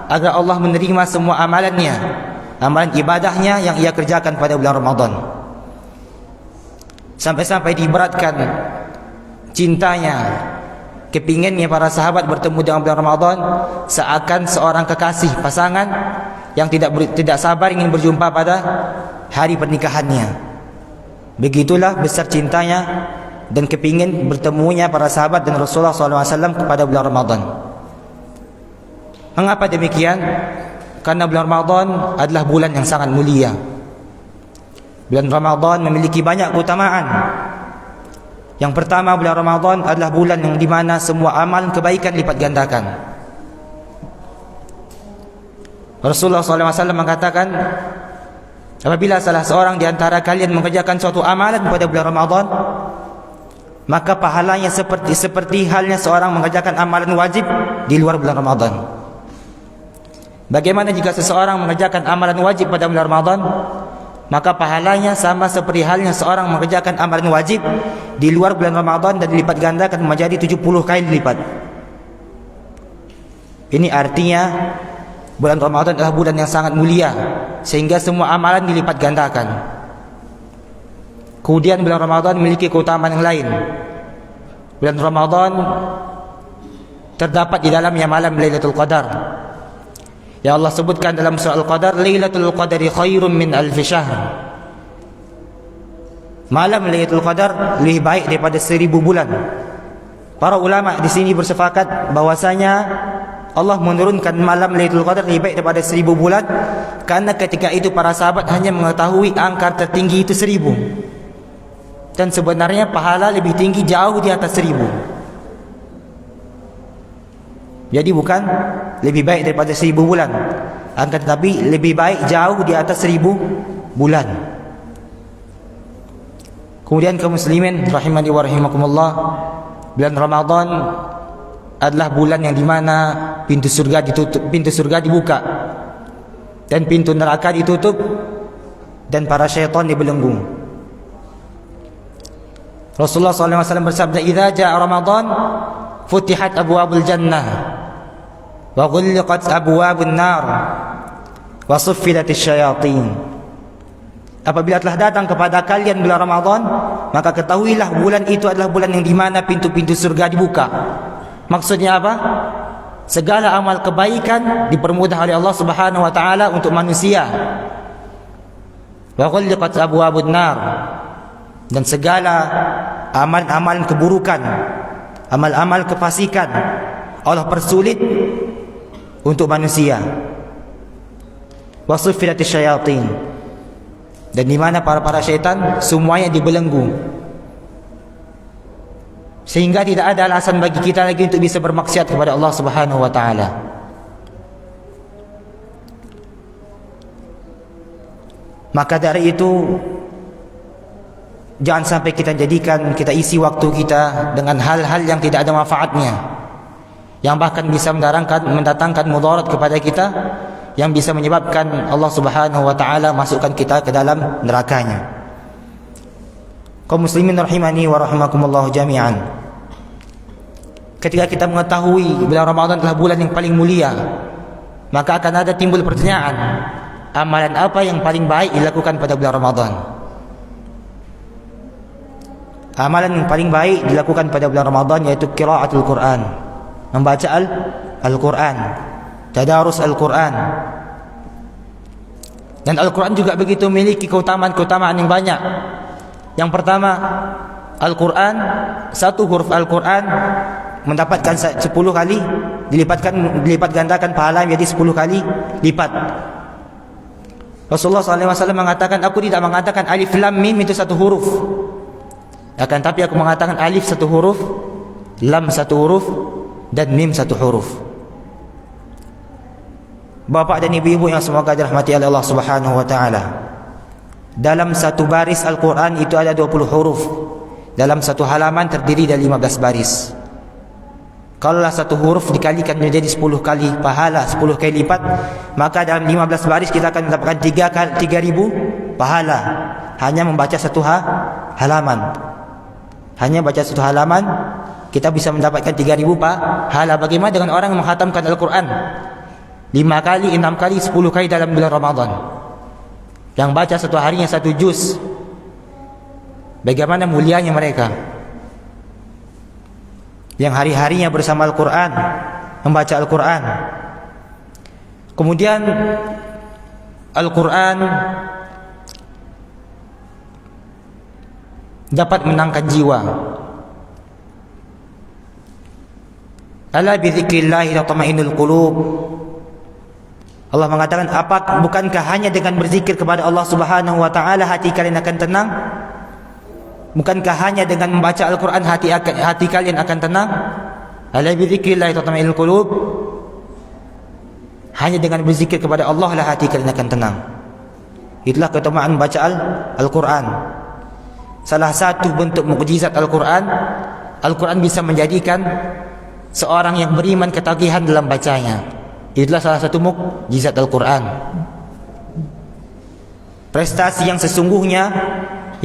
agar Allah menerima semua amalannya, amalan ibadahnya yang ia kerjakan pada bulan Ramadan. Sampai-sampai diberatkan cintanya, kepinginnya para sahabat bertemu dengan bulan Ramadan seakan seorang kekasih pasangan yang tidak sabar ingin berjumpa pada hari pernikahannya. Begitulah besar cintanya dan kepingin bertemunya para sahabat dan Rasulullah SAW kepada bulan Ramadan. Mengapa demikian? Karena bulan Ramadan adalah bulan yang sangat mulia. Bulan Ramadan memiliki banyak keutamaan. Yang pertama, bulan Ramadan adalah bulan yang dimana semua amal kebaikan lipat gandakan. Rasulullah SAW mengatakan, apabila salah seorang di antara kalian mengerjakan suatu amalan pada bulan Ramadan, maka pahalanya seperti halnya seorang mengerjakan amalan wajib di luar bulan Ramadan. Bagaimana jika seseorang mengerjakan amalan wajib pada bulan Ramadan? Maka pahalanya sama seperti halnya seorang mengerjakan amalan wajib di luar bulan Ramadan dan dilipat gandakan menjadi 70 kali lipat. Ini artinya bulan Ramadan adalah bulan yang sangat mulia, sehingga semua amalan dilipat gandakan. Kemudian bulan Ramadan memiliki keutamaan yang lain. Bulan Ramadan terdapat di dalamnya malam Lailatul Qadar. Ya Allah sebutkan dalam surah Al-Qadar, Lailatul Qadari khairum min alfi syahr. Malam Lailatul Qadar lebih baik daripada 1000 bulan. Para ulama di sini bersepakat bahwasanya Allah menurunkan malam Lailatul Qadar lebih baik daripada 1000 bulan, karena ketika itu para sahabat hanya mengetahui angka tertinggi itu 1000. Dan sebenarnya pahala lebih tinggi jauh di atas 1000. Jadi bukan lebih baik daripada 1000 bulan, akan tetapi lebih baik jauh di atas 1000 bulan. Kemudian kaum muslimin rahimani wa rahimakumullah, bulan Ramadan adalah bulan yang dimana pintu surga ditutup, pintu surga dibuka dan pintu neraka ditutup dan para syaitan dibelenggu. Rasulullah SAW bersabda, "Idza jaa Ramadan futihat abwabul jannah wa ghulqat abwabun nar wa suffilatis syayatin." Apabila telah datang kepada kalian bulan Ramadan, maka ketahuilah bulan itu adalah bulan yang dimana pintu-pintu surga dibuka. Maksudnya apa? Segala amal kebaikan dipermudah oleh Allah Subhanahu wa taala untuk manusia. Wa ghulqat abwabun nar, dan segala amal-amal keburukan, amal-amal kefasikan Allah persulit untuk manusia. Wa suffilatis syayatin, dan di mana para syaitan semuanya dibelenggu, sehingga tidak ada alasan bagi kita lagi untuk bisa bermaksiat kepada Allah Subhanahu wa taala. Maka dari itu, jangan sampai kita isi waktu kita dengan hal-hal yang tidak ada manfaatnya, yang bahkan bisa mendatangkan mudarat kepada kita, yang bisa menyebabkan Allah Subhanahu wa taala masukkan kita ke dalam nerakanya. Kaum muslimin rahimani wa rahimakumullah jami'an, ketika kita mengetahui bulan Ramadan adalah bulan yang paling mulia, maka akan ada timbul pertanyaan, amalan apa yang paling baik dilakukan pada bulan Ramadan? Amalan yang paling baik dilakukan pada bulan Ramadan yaitu qiraatul Quran, membaca Al-Quran, tadarus Al-Quran. Dan Al-Quran juga begitu memiliki keutamaan yang banyak. Yang pertama, Al-Quran, satu huruf Al-Quran mendapatkan 10 kali dilipat gandakan pahala menjadi 10 kali lipat. Rasulullah SAW mengatakan, aku tidak mengatakan alif lam mim itu satu huruf, akan tapi aku mengatakan alif satu huruf, lam satu huruf, dan mim satu huruf. Bapak dan ibu-ibu yang semoga dirahmati oleh Allah Subhanahu wa taala, dalam satu baris Al-Quran itu ada 20 huruf. Dalam satu halaman terdiri dari 15 baris. Kalaulah satu huruf dikalikan menjadi 10 kali pahala, 10 kali lipat, maka dalam 15 baris kita akan mendapatkan 3.000 pahala hanya membaca satu halaman. Hanya baca satu halaman kita bisa mendapatkan 3.000 pahala. Bagaimana dengan orang yang menghatamkan Al-Quran? 5 kali, 6 kali, 10 kali dalam bulan Ramadan, yang baca satu harinya 1 juz. Bagaimana mulianya mereka yang hari-harinya bersama Al-Quran, membaca Al-Quran. Kemudian Al-Quran dapat menangkan jiwa. Ala bi dzikrillah tatma'innul qulub. Allah mengatakan, bukankah hanya dengan berzikir kepada Allah Subhanahu wa taala hati kalian akan tenang? Bukankah hanya dengan membaca Al-Quran hati kalian akan tenang? Ala bi dzikrillah tatma'innul qulub. Hanya dengan berzikir kepada Allah lah hati kalian akan tenang. Itulah keutamaan membaca Al-Quran. Salah satu bentuk mukjizat Al-Quran, Al-Quran bisa menjadikan seorang yang beriman ketagihan dalam bacanya. Itulah salah satu mukjizat Al-Quran. Prestasi yang sesungguhnya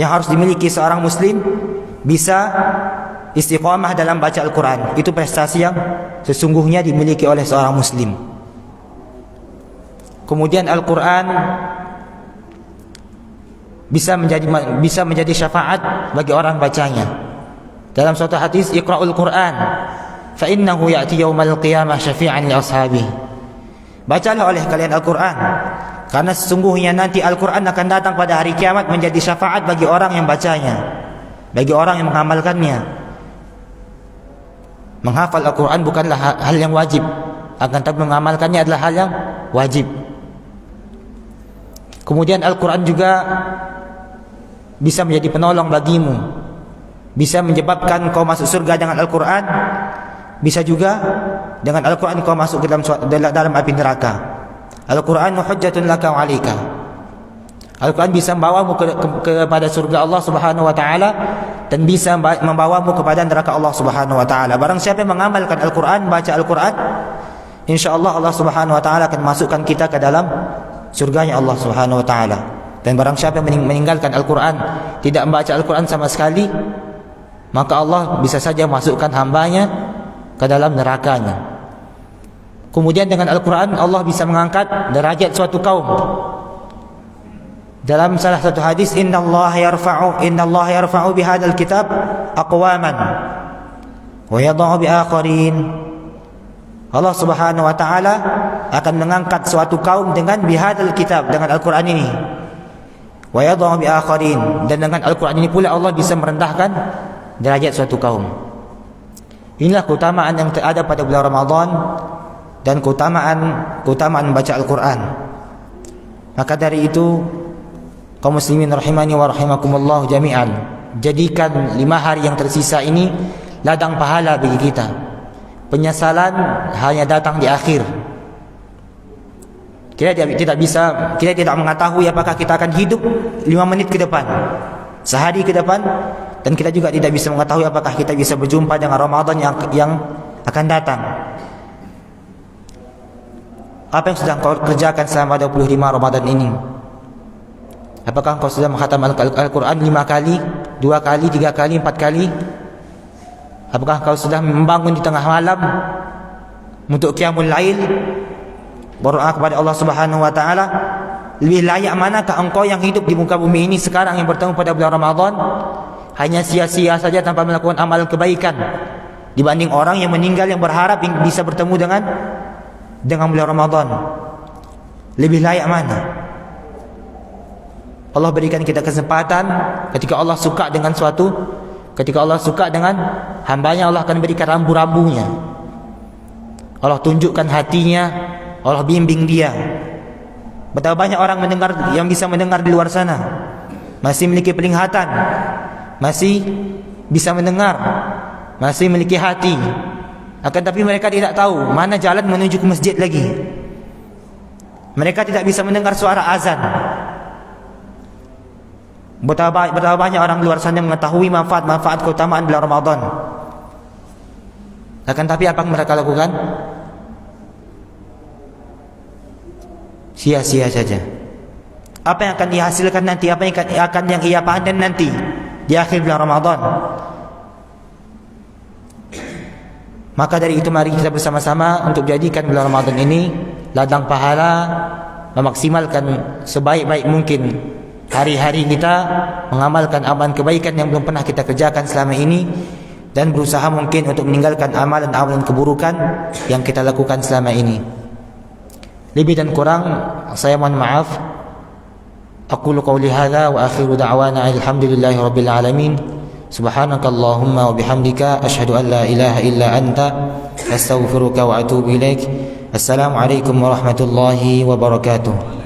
yang harus dimiliki seorang muslim, bisa istiqamah dalam baca Al-Quran. Itu prestasi yang sesungguhnya dimiliki oleh seorang muslim. Kemudian Al-Quran bisa menjadi syafaat bagi orang bacanya. Dalam suatu hadis, Iqra'ul Quran fa innahu ya'ti yaumal qiyamah syafi'an li ashabi. Bacalah oleh kalian Al-Quran, karena sesungguhnya nanti Al-Quran akan datang pada hari kiamat menjadi syafaat bagi orang yang bacanya, bagi orang yang mengamalkannya. Menghafal Al-Quran bukanlah hal yang wajib, akan tetapi mengamalkannya adalah hal yang wajib. Kemudian Al-Quran juga bisa menjadi penolong bagimu, bisa menyebabkan kau masuk surga dengan Al-Quran, bisa juga dengan Al-Quran kau masuk ke dalam api neraka. Al-Quran hujjatun laka wa 'alaika. Al-Quran bisa membawamu kepada surga Allah Subhanahu wa taala, dan bisa membawamu kepada neraka Allah Subhanahu wa taala. Barang siapa yang mengamalkan Al-Quran, baca Al-Quran, insyaallah Allah Subhanahu wa taala akan masukkan kita ke dalam surganya Allah Subhanahu wa taala. Dan barang siapa yang meninggalkan Al-Quran, tidak membaca Al-Quran sama sekali, maka Allah bisa saja masukkan hambanya ke dalam nerakanya. Kemudian dengan Al-Quran Allah bisa mengangkat derajat suatu kaum. Dalam salah satu hadis, innallaha yarfa'u bihadzal kitab aqwaman wa yadh'u bi akharin. Allah Subhanahu wa taala akan mengangkat suatu kaum dengan bihadzal kitab, dengan Al-Quran ini. Wa yadh'u bi akharin, dan dengan Al-Quran ini pula Allah bisa merendahkan derajat suatu kaum. Inilah keutamaan yang ada pada bulan Ramadan dan keutamaan membaca Al-Quran. Maka dari itu, kaum muslimin rahimani wa rahimakumullah jami'an, jadikan 5 hari yang tersisa ini ladang pahala bagi kita. Penyesalan hanya datang di akhir. Kita tidak mengetahui apakah kita akan hidup 5 menit ke depan, sehari ke depan, dan kita juga tidak bisa mengetahui apakah kita bisa berjumpa dengan Ramadan yang akan datang. Apa yang sudah kau kerjakan selama 25 Ramadan ini? Apakah kau sudah menghatam Al-Quran 5 kali, 2 kali, 3 kali, 4 kali? Apakah kau sudah membangun di tengah malam untuk qiyamul lail, berdoa kepada Allah Subhanahu wa taala? Lebih layak manakah engkau yang hidup di muka bumi ini sekarang, yang bertemu pada bulan Ramadan, hanya sia-sia saja tanpa melakukan amalan kebaikan, dibanding orang yang meninggal yang berharap bisa bertemu dengan bulan Ramadan? Lebih layak mana? Allah berikan kita kesempatan. Ketika Allah suka dengan hambanya, Allah akan berikan rambu-rambunya. Allah tunjukkan hatinya, Allah bimbing dia. Betapa banyak orang yang bisa mendengar di luar sana, masih memiliki penglihatan, masih bisa mendengar, masih memiliki hati, akan tapi mereka tidak tahu mana jalan menuju ke masjid lagi. Mereka tidak bisa mendengar suara azan. Betapa banyak orang di luar sana mengetahui manfaat keutamaan bulan Ramadan, akan tapi apa yang mereka lakukan? Sia-sia saja. Apa yang akan dihasilkan nanti, apa yang ia panen nanti di akhir bulan Ramadan? Maka dari itu mari kita bersama-sama untuk jadikan bulan Ramadan ini ladang pahala, memaksimalkan sebaik-baik mungkin hari-hari kita, mengamalkan amalan kebaikan yang belum pernah kita kerjakan selama ini, dan berusaha mungkin untuk meninggalkan amalan-amalan keburukan yang kita lakukan selama ini. Lebih dan kurang saya mohon maaf. Aqulu qawli hadza wa akhiru da'wana alhamdulillahi rabbil alamin. Subhanakallahumma wa bihamdika asyhadu an la ilaha illa anta astaghfiruka wa atubu ilaik. Assalamualaikum warahmatullahi wabarakatuh.